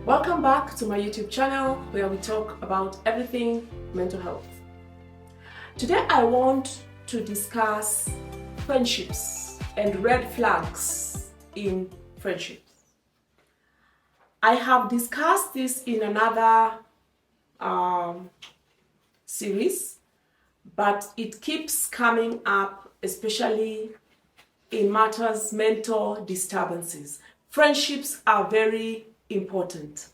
Welcome back to my YouTube channel where we talk about everything mental health. Today I want to discuss friendships and red flags in friendships. I have discussed this in another series, but it keeps coming up, especially in matters mental disturbances. Friendships are very important,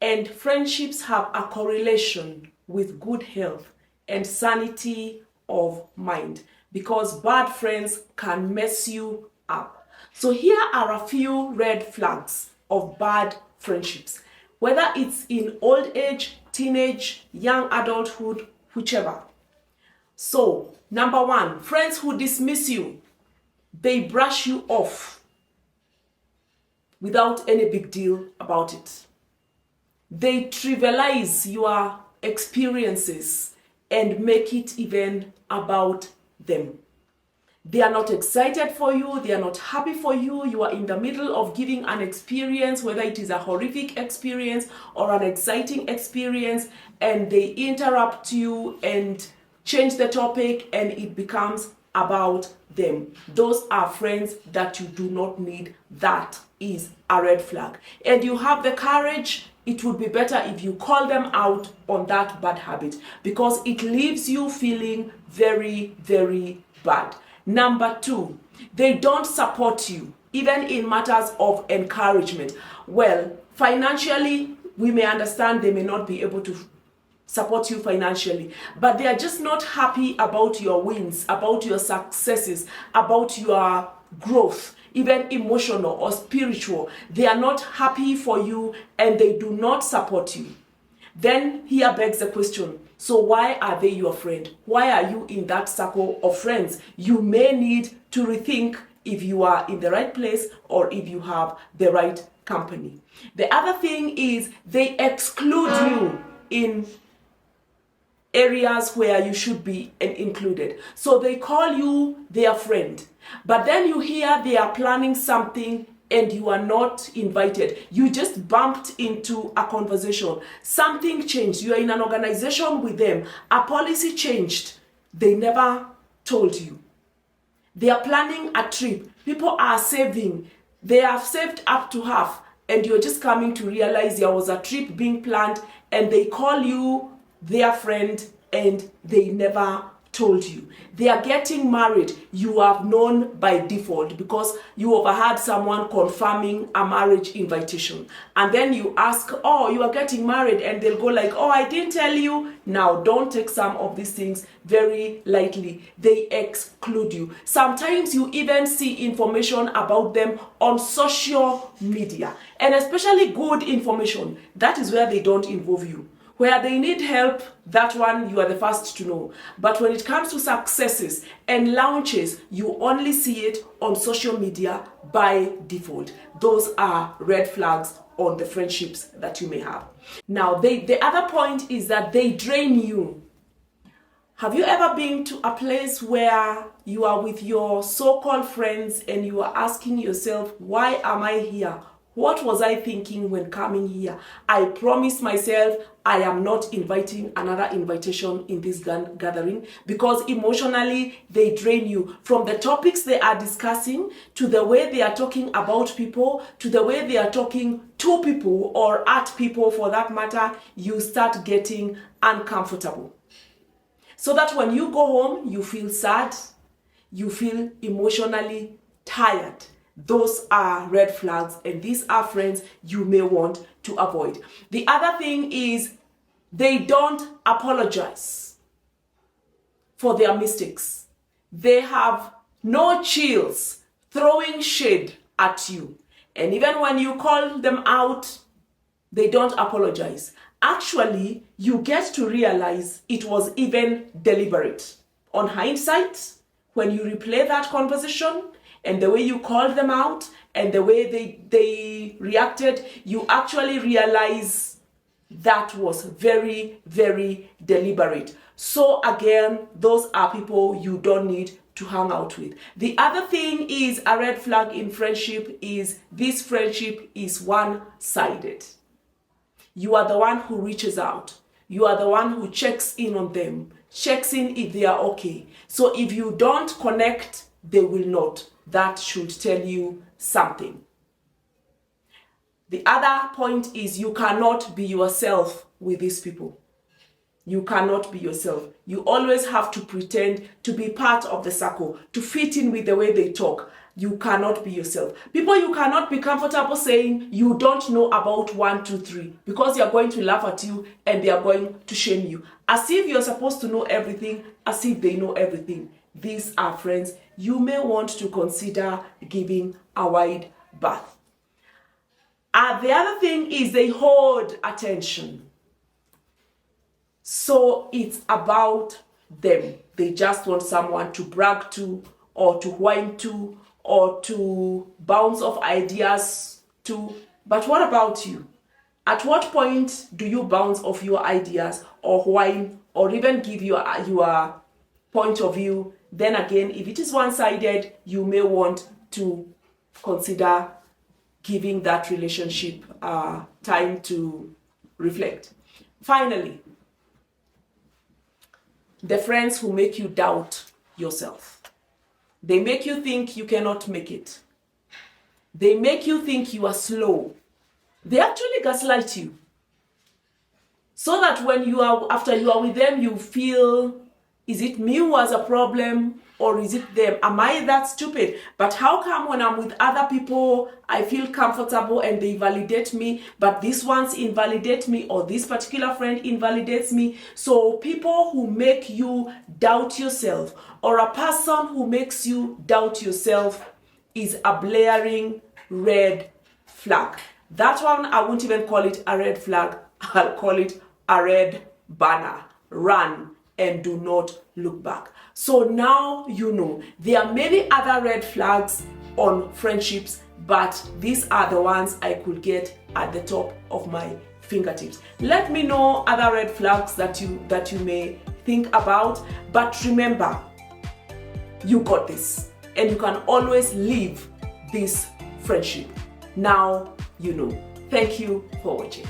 and friendships have a correlation with good health and sanity of mind, because bad friends can mess you up. So here are a few red flags of bad friendships, whether it's in old age, teenage, young adulthood, whichever. So number one, friends who dismiss you. They brush you off without any big deal about it. They trivialize your experiences and make it even about them. They are not excited for you. They are not happy for you. You are in the middle of giving an experience, whether it is a horrific experience or an exciting experience, and they interrupt you and change the topic, and it becomes about them. Those are friends that you do not need. That is a red flag. And you have the courage. It would be better if you call them out on that bad habit, because it leaves you feeling very, very bad. Number two, they don't support you, even in matters of encouragement. Well, financially, we may understand they may not be able to support you financially, but they are just not happy about your wins, about your successes, about your growth, even emotional or spiritual. They are not happy for you and they do not support you. Then here begs the question, so why are they your friend? Why are you in that circle of friends? You may need to rethink if you are in the right place or if you have the right company. The other thing is they exclude you in areas where you should be included. So they call you their friend, but then you hear they are planning something and you are not invited. You just bumped into a conversation. Something changed. You are in an organization with them. A policy changed. They never told you. They are planning a trip. People are saving. They have saved up to half, and you're just coming to realize there was a trip being planned, and they call you their friend and they never told you. They are getting married. You have known by default because you overheard someone confirming a marriage invitation. And then you ask, oh, you are getting married, and they'll go like, oh, I didn't tell you. Now, don't take some of these things very lightly. They exclude you. Sometimes you even see information about them on social media, and especially good information. That is where they don't involve you. Where they need help, that one you are the first to know. But when it comes to successes and launches, you only see it on social media by default. Those are red flags on the friendships that you may have. Now, the other point is that they drain you. Have you ever been to a place where you are with your so-called friends and you are asking yourself, why am I here? What was I thinking when coming here? I promised myself I am not inviting another invitation in this gathering, because emotionally they drain you. From the topics they are discussing, to the way they are talking about people, to the way they are talking to people or at people for that matter, you start getting uncomfortable. So that when you go home, you feel sad, you feel emotionally tired. Those are red flags, and these are friends you may want to avoid. The other thing is they don't apologize for their mistakes. They have no chills throwing shade at you. And even when you call them out, they don't apologize. Actually, you get to realize it was even deliberate. On hindsight, when you replay that conversation, and the way you called them out and the way they reacted, you actually realize that was very, very deliberate. So again, those are people you don't need to hang out with. The other thing is a red flag in friendship is this friendship is one-sided. You are the one who reaches out. You are the one who checks in on them, checks in if they are okay. So if you don't connect, they will not. That should tell you something. The other point is you cannot be yourself with these people. You cannot be yourself. You always have to pretend to be part of the circle, to fit in with the way they talk. You cannot be yourself. People you cannot be comfortable saying you don't know about 1, 2, 3 because they are going to laugh at you and they are going to shame you. As if you're supposed to know everything, as if they know everything. These are friends you may want to consider giving a wide berth. The other thing is they hold attention. So it's about them. They just want someone to brag to, or to whine to, or to bounce off ideas to. But what about you? At what point do you bounce off your ideas or whine or even give your point of view? Then again, if it is one-sided, you may want to consider giving that relationship time to reflect. Finally, the friends who make you doubt yourself. They make you think you cannot make it. They make you think you are slow. They actually gaslight you. So that when after you are with them, you feel, is it me who has a problem or is it them? Am I that stupid? But how come when I'm with other people, I feel comfortable and they validate me, but these ones invalidate me, or this particular friend invalidates me? So people who make you doubt yourself, or a person who makes you doubt yourself, is a blaring red flag. That one, I won't even call it a red flag. I'll call it a red banner. Run and do not look back. So now you know there are many other red flags on friendships, but these are the ones I could get at the top of my fingertips. Let me know other red flags that you may think about, but remember, you got this, and you can always leave this friendship. Now you know. Thank you for watching.